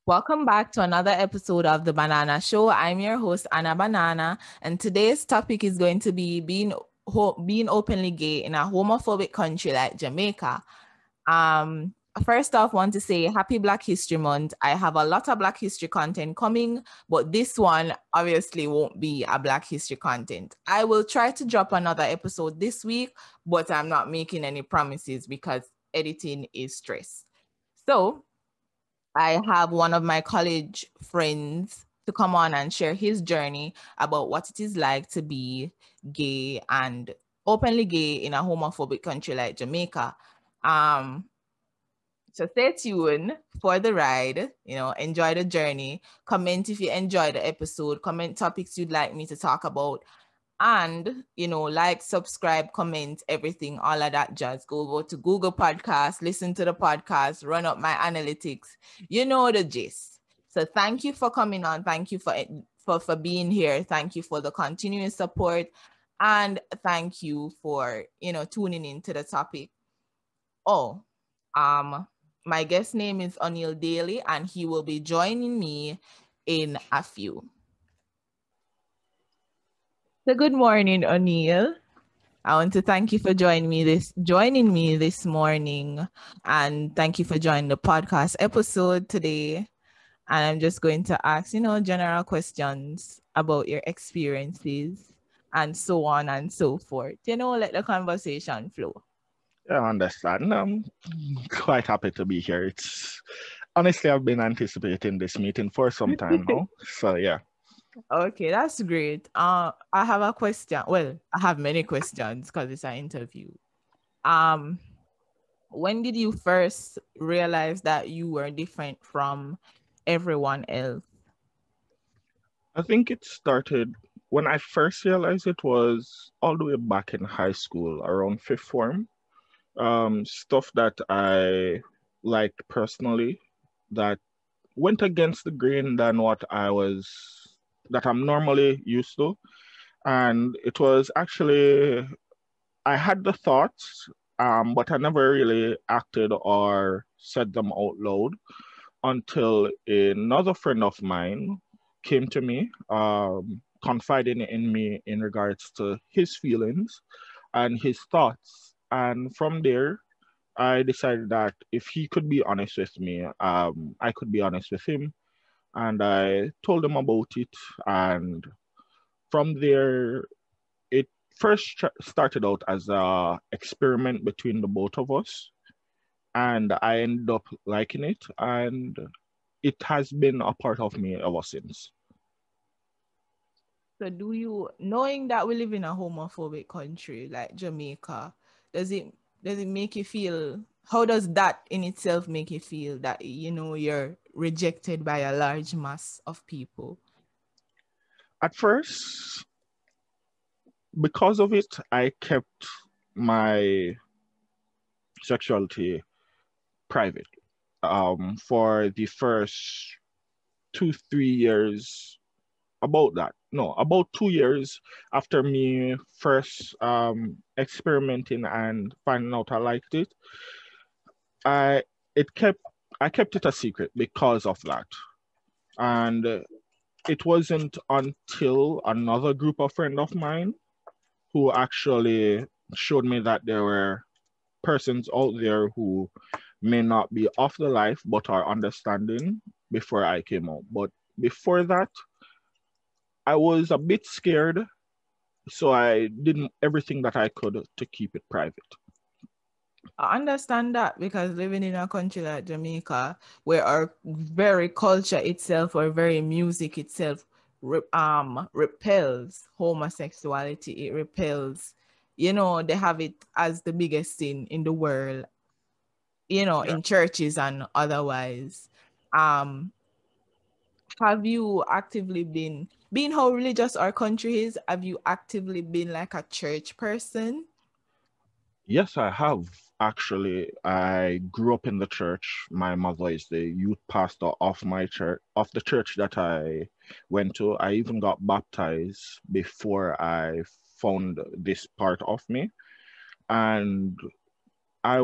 Welcome back to another episode of The Banana Show. I'm your host, Anna Banana, and today's topic is going to be being openly gay in a homophobic country like Jamaica. First off, want to say happy Black History Month. I have a lot of Black History content coming, but this one obviously won't be a Black History content. I will try to drop another episode this week, but I'm not making any promises because editing is stress. So I have one of my college friends to come on and share his journey about what it is like to be gay and openly gay in a homophobic country like Jamaica. Um, so stay tuned for the ride, enjoy the journey. Comment if you enjoy the episode, comment topics you'd like me to talk about. And, like, subscribe, comment, everything, all of that jazz. Go to Google Podcasts, listen to the podcast, run up my analytics. You know the gist. So thank you for coming on. Thank you for being here. Thank you for the continuous support. And thank you for, tuning into the topic. My guest name is Onile Daley, and he will be joining me in a few. So good morning, Onile. I want to thank you for joining me this morning, and thank you for joining the podcast episode today. And I'm just going to ask, general questions about your experiences and so on and so forth. Let the conversation flow. Yeah, I understand. I'm quite happy to be here. Honestly, I've been anticipating this meeting for some time now. So yeah. Okay, that's great. I have a question. Well, I have many questions because it's an interview. When did you first realize that you were different from everyone else? I think it started when I first realized it was all the way back in high school, around fifth form. Stuff that I liked personally that went against the grain than that I'm normally used to. And it was actually, I had the thoughts, but I never really acted or said them out loud until another friend of mine came to me, confiding in me in regards to his feelings and his thoughts. And from there, I decided that if he could be honest with me, I could be honest with him. And I told him about it. And from there, it first started out as a experiment between the both of us. And I ended up liking it. And it has been a part of me ever since. So knowing that we live in a homophobic country like Jamaica, does it make you feel, how does that in itself make you feel that, you're rejected by a large mass of people? At first, because of it, I kept my sexuality private. For the first 2 3 years, about 2 years after me first experimenting and finding out I liked it, I it kept I kept it a secret because of that. And it wasn't until another group of friends of mine who actually showed me that there were persons out there who may not be of the life but are understanding before I came out. But before that, I was a bit scared, so I did everything that I could to keep it private. I understand that because living in a country like Jamaica, where our very culture itself or very music itself repels homosexuality, it repels, they have it as the biggest sin in the world, in churches and otherwise. Have you actively being how religious our country is, have you actively been like a church person? Yes, I have. Actually, I grew up in the church. My mother is the youth pastor of my church, of the church that I went to. I even got baptized before I found this part of me. And I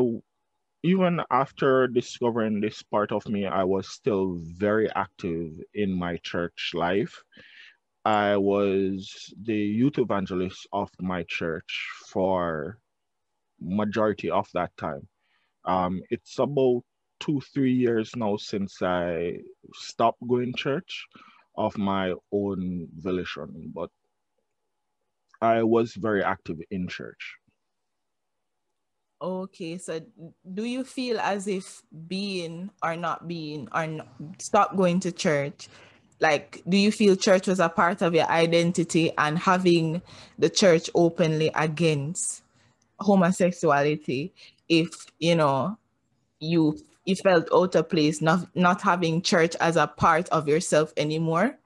even after discovering this part of me, I was still very active in my church life. I was the youth evangelist of my church for majority of that time. It's about 2, 3 years now since I stopped going church of my own volition, but I was very active in church. Okay, so do you feel as if being or not being or not, stop going to church, like do you feel church was a part of your identity, and having the church openly against homosexuality, if you you felt out of place not having church as a part of yourself anymore?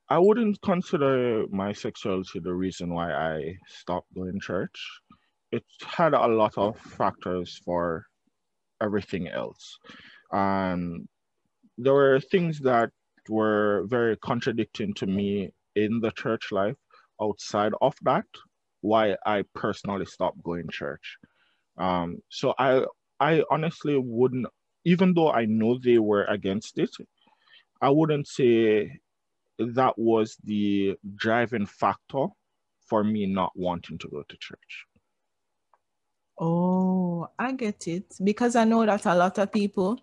I wouldn't consider my sexuality the reason why I stopped going church. It had a lot of factors for everything else. And there were things that were very contradicting to me in the church life outside of that, why I personally stopped going church. So I honestly wouldn't, even though I know they were against it, I wouldn't say that was the driving factor for me not wanting to go to church. Oh, I get it. Because I know that a lot of people,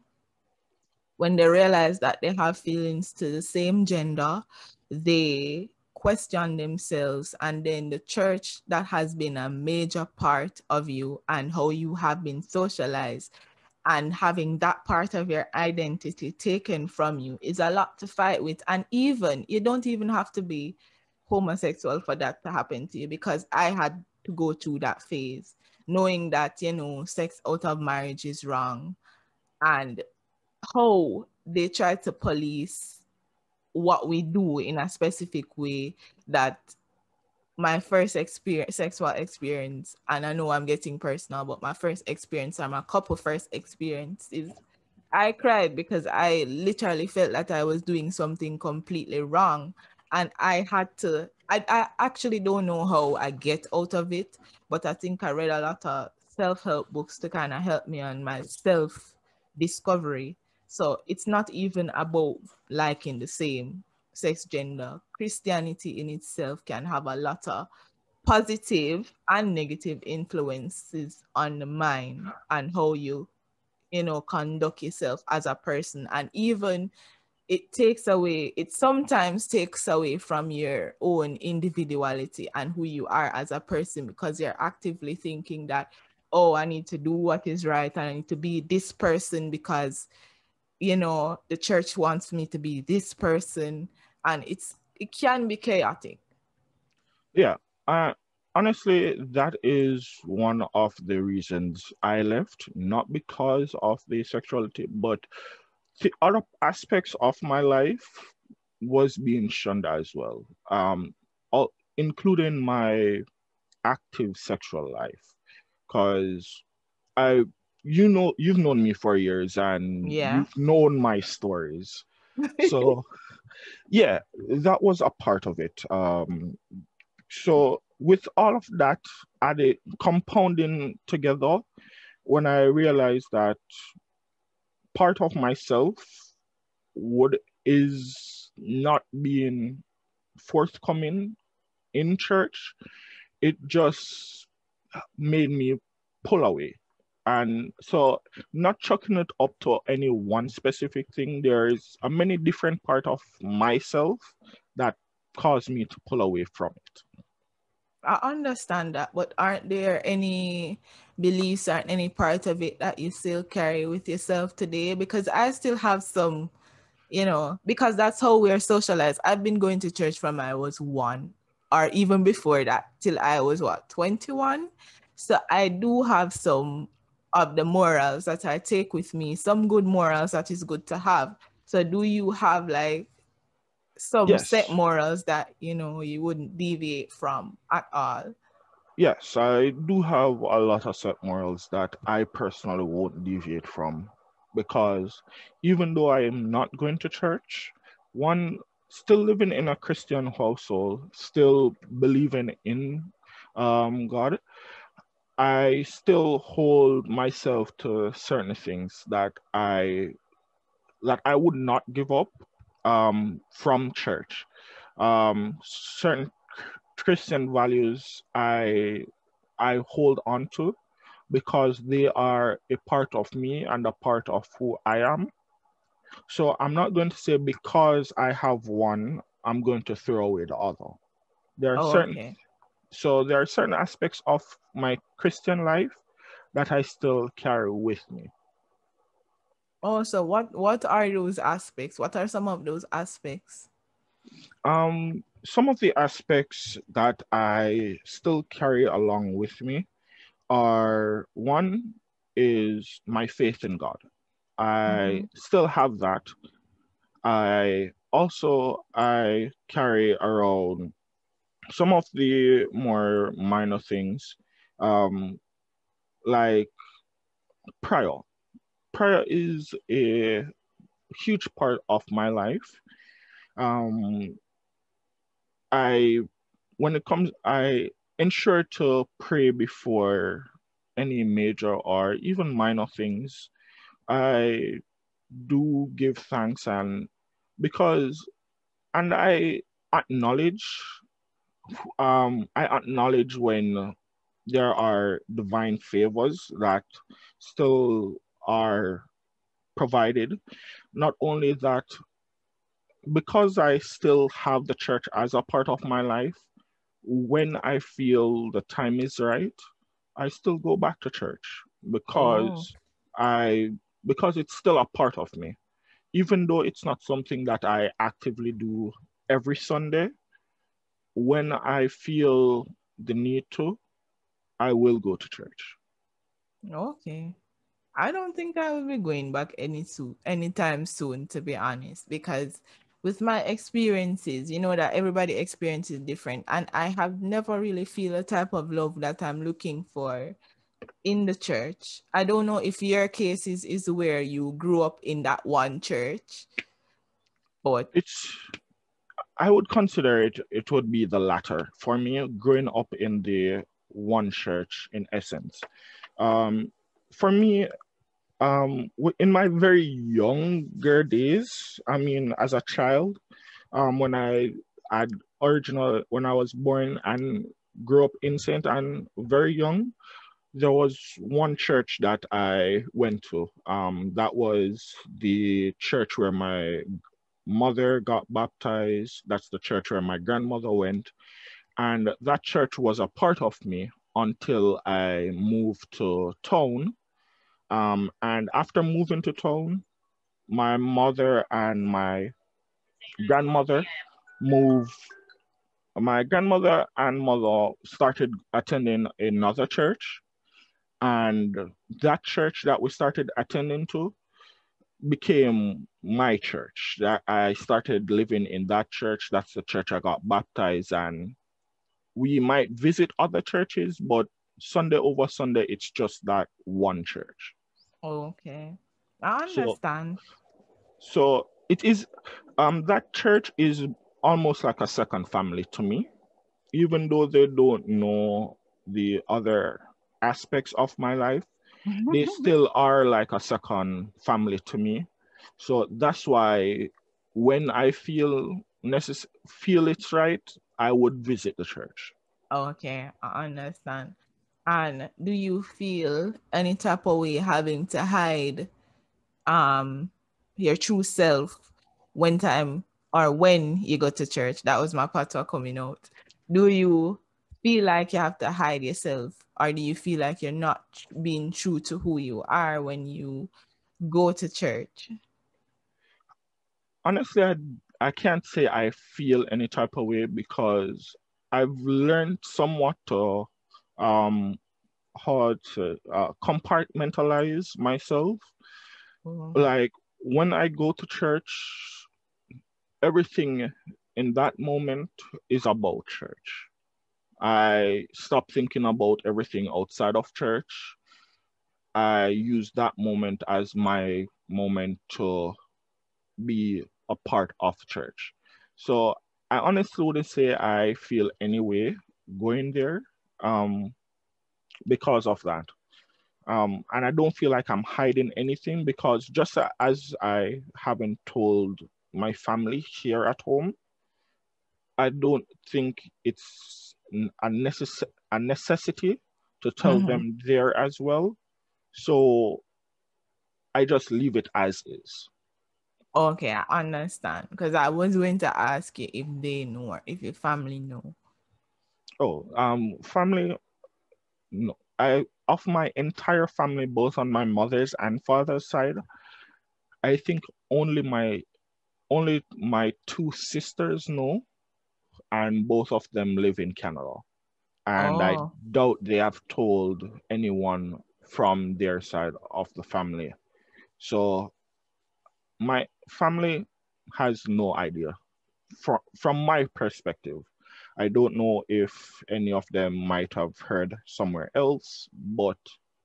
when they realize that they have feelings to the same gender, they question themselves. And then the church that has been a major part of you and how you have been socialized, and having that part of your identity taken from you is a lot to fight with. And even, you don't even have to be homosexual for that to happen to you, because I had to go through that phase, knowing that, sex out of marriage is wrong, and how they try to police what we do in a specific way. That my first experience, sexual experience, and I know I'm getting personal, but my first experience and my couple first experiences, I cried because I literally felt that I was doing something completely wrong. And I actually don't know how I get out of it, but I think I read a lot of self-help books to kind of help me on my self-discovery. So it's not even about liking the same sex gender. Christianity in itself can have a lot of positive and negative influences on the mind and how you conduct yourself as a person. And even it sometimes takes away from your own individuality and who you are as a person, because you're actively thinking that, oh, I need to do what is right and I need to be this person because the church wants me to be this person. And it can be chaotic. Yeah, uh, honestly, that is one of the reasons I left, not because of the sexuality, but the other aspects of my life was being shunned as well, including my active sexual life. Because I, you've known me for years and Yeah. you've known my stories. So yeah, that was a part of it. So with all of that added compounding together, when I realized that part of myself would is not being forthcoming in church, it just made me pull away. And so not chucking it up to any one specific thing, there's a many different part of myself that caused me to pull away from it. I understand that, but aren't there any beliefs or any part of it that you still carry with yourself today? Because I still have some, because that's how we're socialized. I've been going to church from I was 1, or even before that, till I was 21. So I do have some of the morals that I take with me, some good morals that is good to have. So do you have like some set Yes, morals that you wouldn't deviate from at all? yes, I do have a lot of set morals that I personally won't deviate from because even though I am not going to church, one, still living in a Christian household, still believing in God, I still hold myself to certain things that I would not give up from church. Certain Christian values I hold on to because they are a part of me and a part of who I am. So I'm not going to say because I have one, I'm going to throw away the other. There are Oh, certain okay. so there are certain aspects of my Christian life that I still carry with me. Oh, so what are those aspects? What are some of those aspects? Some of the aspects that I still carry along with me are one is my faith in God. I Mm-hmm. still have that. I carry around some of the more minor things, um, like prayer. Prayer is a huge part of my life. Um, I when it comes, I ensure to pray before any major or even minor things. I do give thanks because and acknowledge I acknowledge when there are divine favors that still are provided. Not only that, because I still have the church as a part of my life, when I feel the time is right, I still go back to church Oh, I because it's still a part of me. Even though it's not something that I actively do every Sunday, when I feel the need to, I will go to church. okay. I don't think I will be going back anytime soon, to be honest, because with my experiences, you know that everybody experiences different, and I have never really feel a type of love that I'm looking for in the church. I don't know if your case is where you grew up in that one church, but It's I would consider it would be the latter for me, growing up in the one church in essence. Um, for me, in my very younger days, I mean, as a child, when had when I was born and grew up in Saint and very young, there was one church that I went to. That was the church where my mother got baptized. That's the church where my grandmother went. And that church was a part of me until I moved to town. And after moving to town, my mother and my grandmother moved. My grandmother and mother started attending another church. And that church that we started attending to became my church. That I started living in that church. That's the church I got baptized. And we might visit other churches, but Sunday over Sunday, it's just that one church. okay. I So understand. so it is that church is almost like a second family to me, even though they don't know the other aspects of my life. They still are like a second family to me. So that's why when I feel it's right, I would visit the church. Okay, I understand. And do you feel any type of way having to hide um your true self when time or when you go to church? That was my part of coming out. Do you feel like you have to hide yourself, or do you feel like you're not being true to who you are when you go to church? Honestly, I can't say I feel any type of way because I've learned somewhat to um how to compartmentalize myself. Oh, Like when I go to church, everything in that moment is about church. I stop thinking about everything outside of church. I use that moment as my moment to be a part of church. So I honestly wouldn't say I feel any way going there. Um, because of that. And I don't feel like I'm hiding anything, because just as I haven't told my family here at home, I don't think it's a necessity to tell Mm-hmm. them there as well. So I just leave it as is. Okay, I understand. Because I was going to ask you if they know or if your family know. Oh, family, no. Of my entire family, both on my mother's and father's side, I think only my two sisters know, and both of them live in Canada. And I Oh, doubt they have told anyone from their side of the family. So my family has no idea. From my perspective, I don't know if any of them might have heard somewhere else, but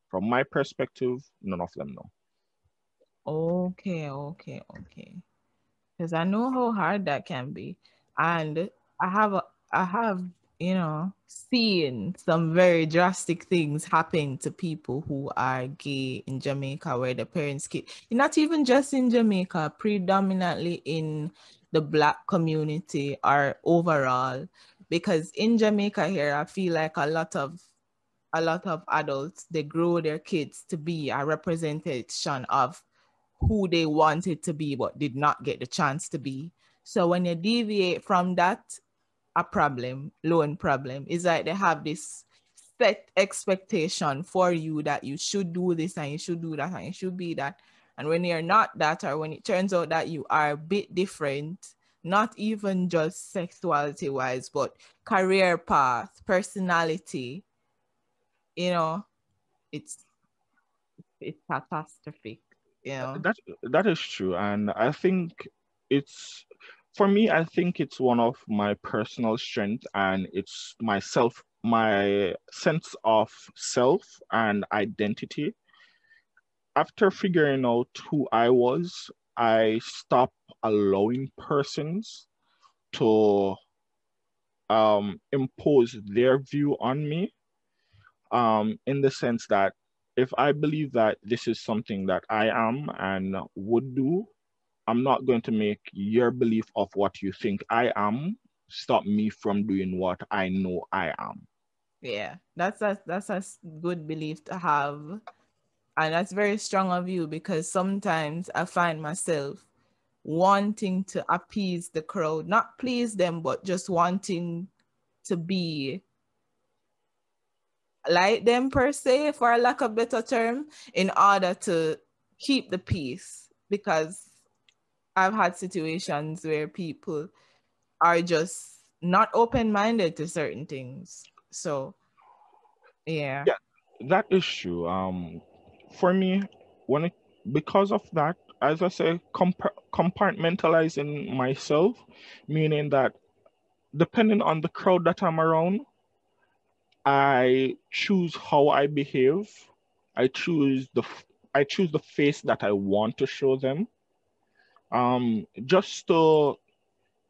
from my perspective, none of them know. okay, okay, okay. Because I know how hard that can be. And I have, seen some very drastic things happen to people who are gay in Jamaica, where the parents keep, not even just in Jamaica, predominantly in the Black community or overall. Because in Jamaica here, I feel like a lot of adults, they grow their kids to be a representation of who they wanted to be but did not get the chance to be. So when you deviate from that, a problem, lone problem, is like they have this set expectation for you that you should do this and you should do that and you should be that. And when you're not that, or when it turns out that you are a bit different, not even just sexuality wise, but career path, personality, you know, it's it's catastrophic, you know. That that is true, and I think it's for me. I think it's one of my personal strengths, and it's my sense of self and identity. After figuring out who I was, I stopped allowing persons to impose their view on me, in the sense that if I believe that this is something that I am and would do, I'm not going to make your belief of what you think I am stop me from doing what I know I am. Yeah, that's a good belief to have, and that's very strong of you, because sometimes I find myself wanting to appease the crowd, not please them, but just wanting to be like them per se, for a lack of better term, in order to keep the peace. Because I've had situations where people are just not open-minded to certain things. So yeah. Yeah, that is true. For me, when it because of that, as I say, compartmentalizing myself, meaning that depending on the crowd that I'm around, I choose how I behave. I choose I choose the face that I want to show them. Just to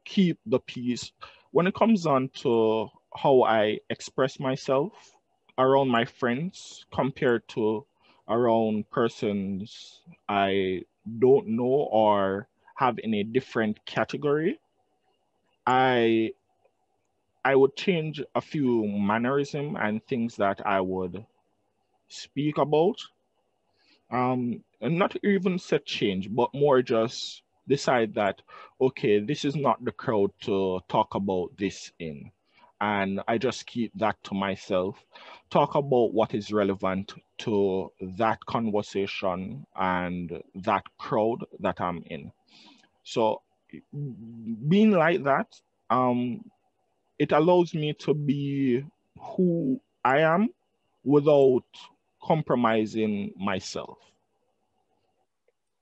keep the peace. When it comes on to how I express myself around my friends compared to around persons I don't know or have in a different category, I I would change a few mannerism and things that I would speak about. And not even set change, but more just decide that, okay, this is not the crowd to talk about this in. And I just keep that to myself, talk about what is relevant to that conversation and that crowd that I'm in. So being like that, um, it allows me to be who I am without compromising myself.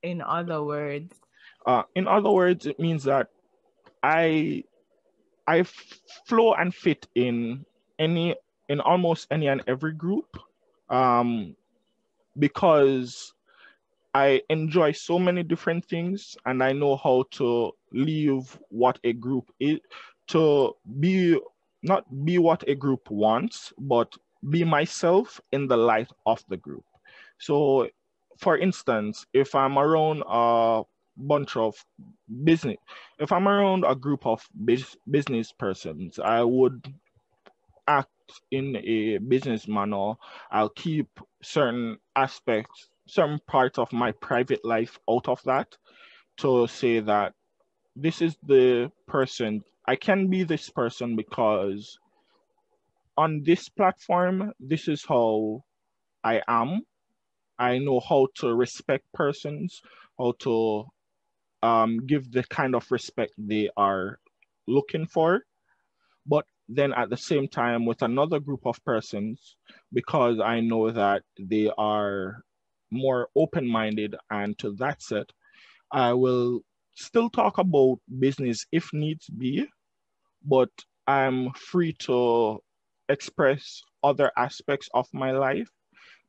In other words, In other words, it means that I I flow and fit any in almost any and every group, um, because I enjoy so many different things, and I know how to leave what a group is to be not be what a group wants, but be myself in the light of the group. So, for instance, if I'm around a bunch of business, if I'm around a group of business persons, I would act in a business manner. I'll keep certain aspects, certain parts of my private life out of that to say that this is the person. I can be this person because on this platform, this is how I am. I know how to respect persons, how to give the kind of respect they are looking for. But then at the same time, with another group of persons, because I know that they are more open-minded and to that set, I will still talk about business if needs be, but I'm free to express other aspects of my life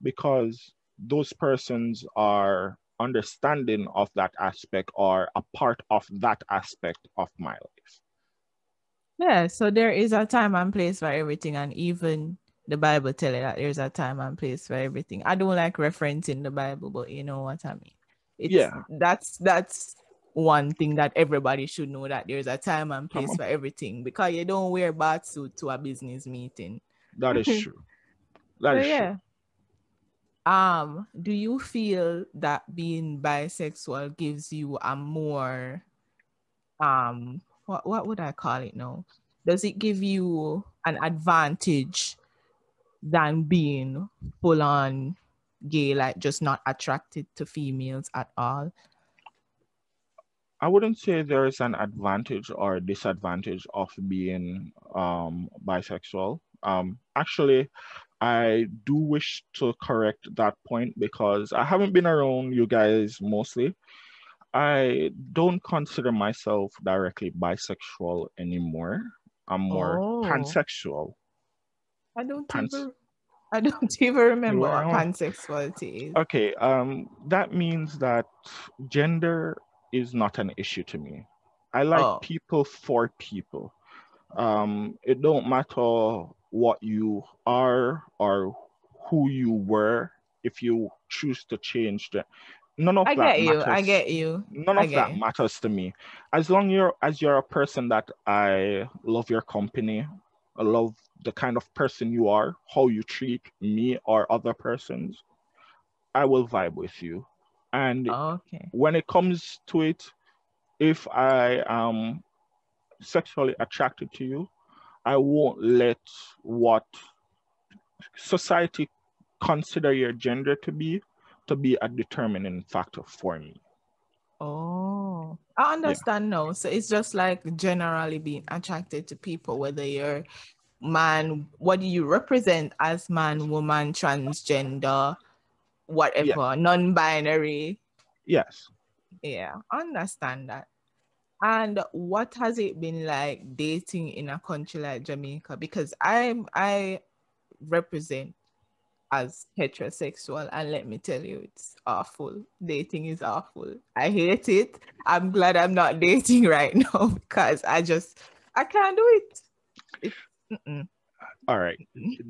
because those persons are understanding of that aspect or a part of that aspect of my life. Yeah, so there is a time and place for everything, and even the Bible tell you that there's a time and place for everything. I don't like referencing the Bible, but you know what I mean. It's Yeah, that's one thing that everybody should know, that there's a time and come place on. for everything, because you don't wear bath suit to a business meeting. That is true. That So is true. yeah. Do you feel that being bisexual gives you a more what would I call it now? Does it give you an advantage than being full on gay, like just not attracted to females at all? I wouldn't say there is an advantage or disadvantage of being bisexual. Actually, I do wish to correct that point because I haven't been around you guys mostly. I don't consider myself directly bisexual anymore. I'm more Oh, pansexual. I don't Pans. even I don't even remember what Well, pansexuality is. okay, that means that gender is not an issue to me. I like Oh, people for people. It don't matter what you are or who you were if you choose to change that. None of I that get you. I matters. get you. None I of get that you. matters to me. As you're a person that I love your company, I love the kind of person you are, how you treat me or other persons, I will vibe with you. And Okay. when it comes to it, if I am sexually attracted to you, I won't let what society consider your gender to be a determining factor for me. Oh, I Yeah. understand now. So it's just like generally being attracted to people, whether you're man, what do you represent as man, woman, transgender, Yeah. whatever, non-binary. Yes. Yeah, I understand that. And what has it been like dating in a country like Jamaica? Because I represent as heterosexual, and let me tell you, it's awful. Dating is awful. I hate it. I'm glad I'm not dating right now because I can't do it. Mm-mm. All right.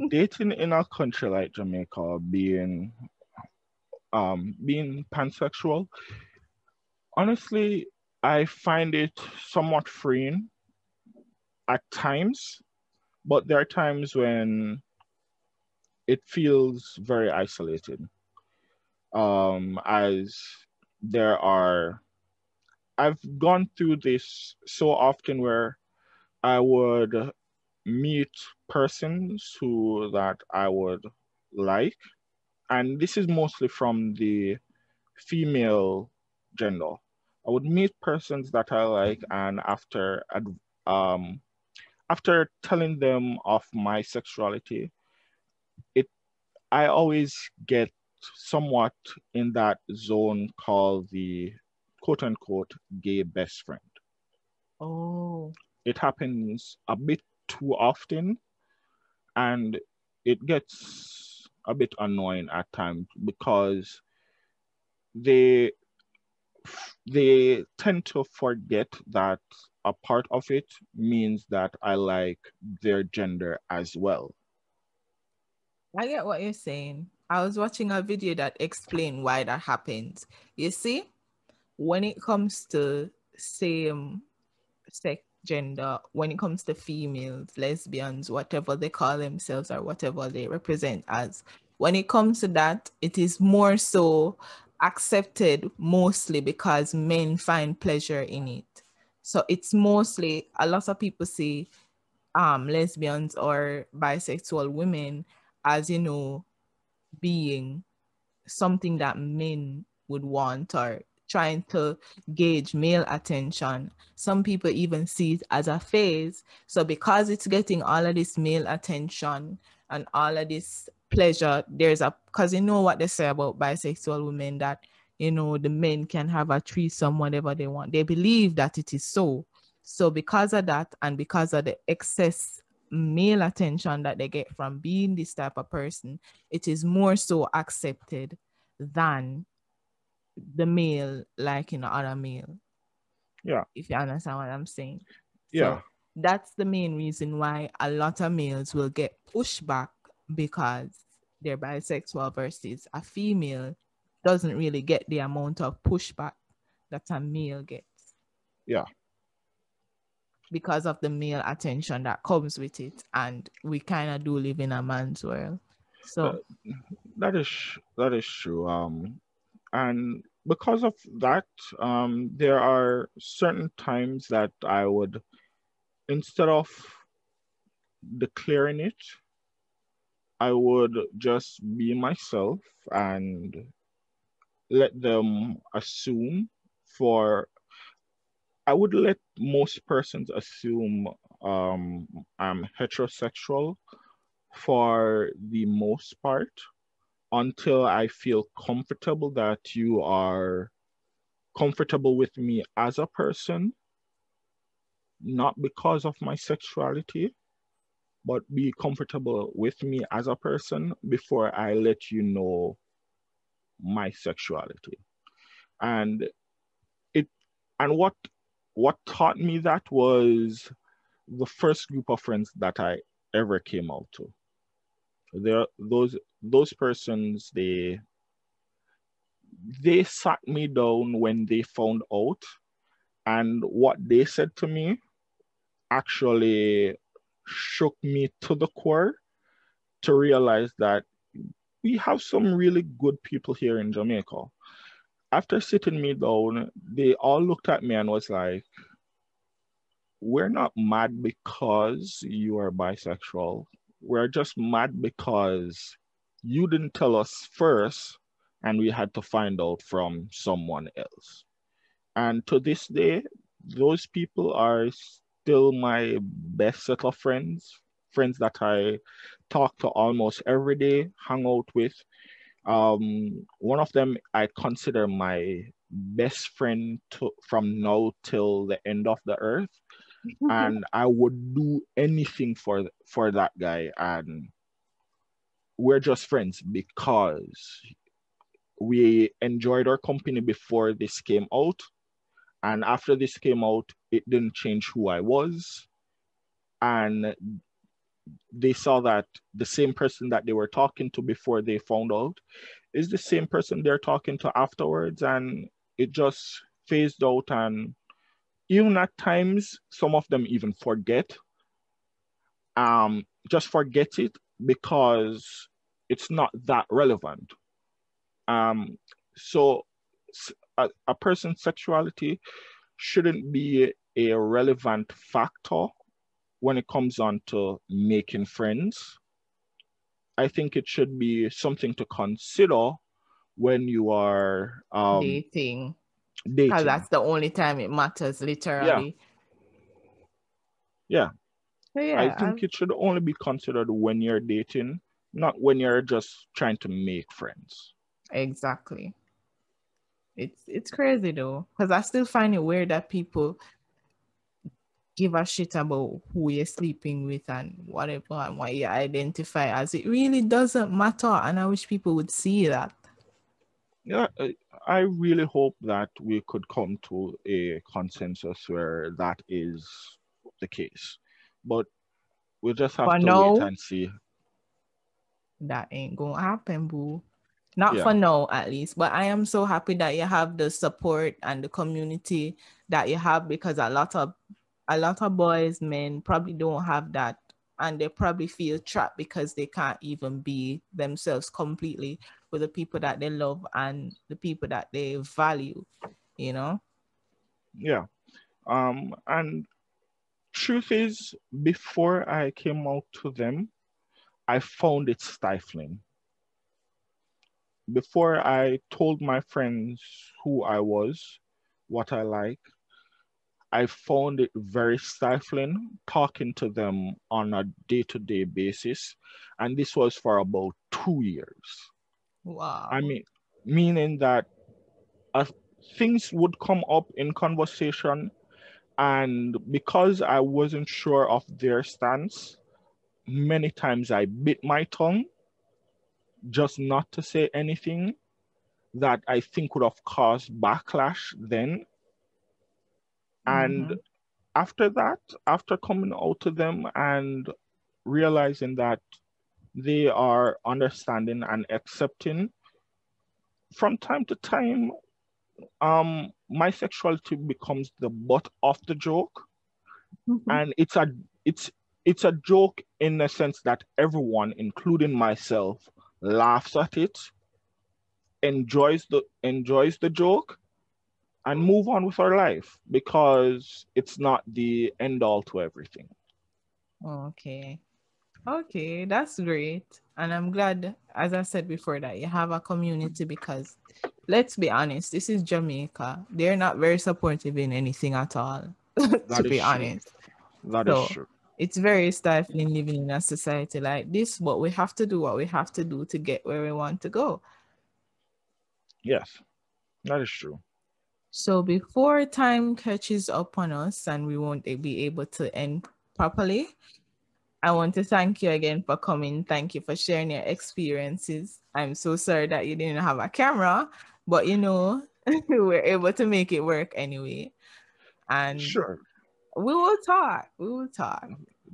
Dating in a country like Jamaica, being pansexual, honestly, I find it somewhat freeing at times, but there are times when it feels very isolated. As there are, I've gone through this so often where I would meet persons who that I would like, and this is mostly from the female gender. I would meet persons that I like, and um, after telling them of my sexuality, it I always get somewhat in that zone called the quote unquote gay best friend. Oh, It happens a bit too often and it gets a bit annoying at times because they they tend to forget that a part of it means that I like their gender as well. I get what you're saying. I was watching a video that explained why that happens. You see, when it comes to same sex gender, when it comes to females, lesbians, whatever they call themselves or whatever they represent as, when it comes to that, it is more so accepted mostly because men find pleasure in it. So it's mostly, a lot of people say lesbians or bisexual women as, you know, being something that men would want or trying to gauge male attention. Some people even see it as a phase. So because it's getting all of this male attention and all of this pleasure, because you know what they say about bisexual women, that, you know, the men can have a threesome whatever they want. They believe that it is so. So because of that, and because of the excess male attention that they get from being this type of person, it is more so accepted than the male liking the other male. Yeah. If you understand what I'm saying. Yeah. So that's the main reason why a lot of males will get pushed back, because they're bisexual versus a female doesn't really get the amount of pushback that a male gets. Yeah. Because of the male attention that comes with it. And we kind of do live in a man's world. So that is true. And because of that, there are certain times that I would, instead of declaring it, I would just be myself and let them assume for I would let most persons assume I'm heterosexual for the most part until I feel comfortable that you are comfortable with me as a person, not because of my sexuality, but be comfortable with me as a person before I let you know my sexuality. And it and what taught me that was the first group of friends that I ever came out to. There those persons, they sat me down when they found out, and what they said to me actually shook me to the core to realize that we have some really good people here in Jamaica. After sitting me down, they all looked at me and was like, we're not mad because you are bisexual. We're just mad because you didn't tell us first and we had to find out from someone else. And to this day, those people are still my best set of friends, friends that I talk to almost every day, hang out with. One of them I consider my best friend from now till the end of the earth, and I would do anything for that guy. And we're just friends because we enjoyed our company before this came out, and after this came out, it didn't change who I was. And they saw that the same person that they were talking to before they found out is the same person they're talking to afterwards, and it just phased out. And even at times, some of them even just forget it because it's not that relevant. Um, so a person's sexuality shouldn't be a relevant factor when it comes on to making friends. I think it should be something to consider when you are dating. Because dating. that's the only time it matters, Yeah, literally. yeah. So I yeah, think it should only be considered when you're dating, not when you're just trying to make friends. exactly. It's crazy though, because I still find it weird that people give a shit about who you're sleeping with and whatever and what you identify as. It really doesn't matter, and I wish people would see that. Yeah, I really hope that we could come to a consensus where that is the case. But we'll just have For to wait now, and see. That ain't gonna happen, boo. Not for Yeah. now, at least. But I am so happy that you have the support and the community that you have, because a lot of boys, men probably don't have that, and they probably feel trapped because they can't even be themselves completely with the people that they love and the people that they value, you know? Yeah. And truth is, before I came out to them, I found it stifling. Before I told my friends who I was, what I like, I found it very stifling talking to them on a day-to-day basis. And this was for about 2 years. I Wow. mean, meaning that uh, things would come up in conversation, and because I wasn't sure of their stance, many times I bit my tongue just not to say anything that I think would have caused backlash then. And Mm-hmm. after that, after coming out to them and realizing that they are understanding and accepting, from time to time, my sexuality becomes the butt of the joke. Mm-hmm. And it's it's a joke in the sense that everyone, including myself, laughs at it, enjoys the joke, and move on with our life because it's not the end all to everything. Okay. Okay, that's great. And I'm glad, as I said before, that you have a community, because let's be honest, this is Jamaica. They're not very supportive in anything at all, to That is be true. honest. That is So true. it's very stifling living in a society like this, but we have to do what we have to do to get where we want to go. Yes, that is true. So before time catches up on us and we won't be able to end properly, I want to thank you again for coming. Thank you for sharing your experiences. I'm so sorry that you didn't have a camera, but we're able to make it work anyway. And Sure, we will talk. We will talk.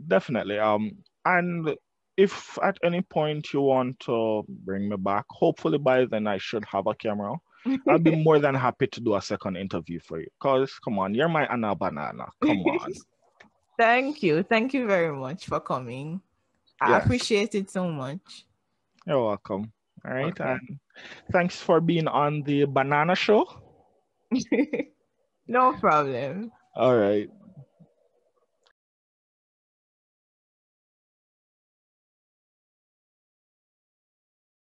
definitely. And if at any point you want to bring me back, hopefully by then I should have a camera. I'll be more than happy to do a second interview for you. Cause come on, you're my Anna Banana. Come on. Thank you. Thank you very much for coming. I Yes, appreciate it so much. you're welcome. All right, Okay. and thanks for being on the Banana Show. No problem. All right.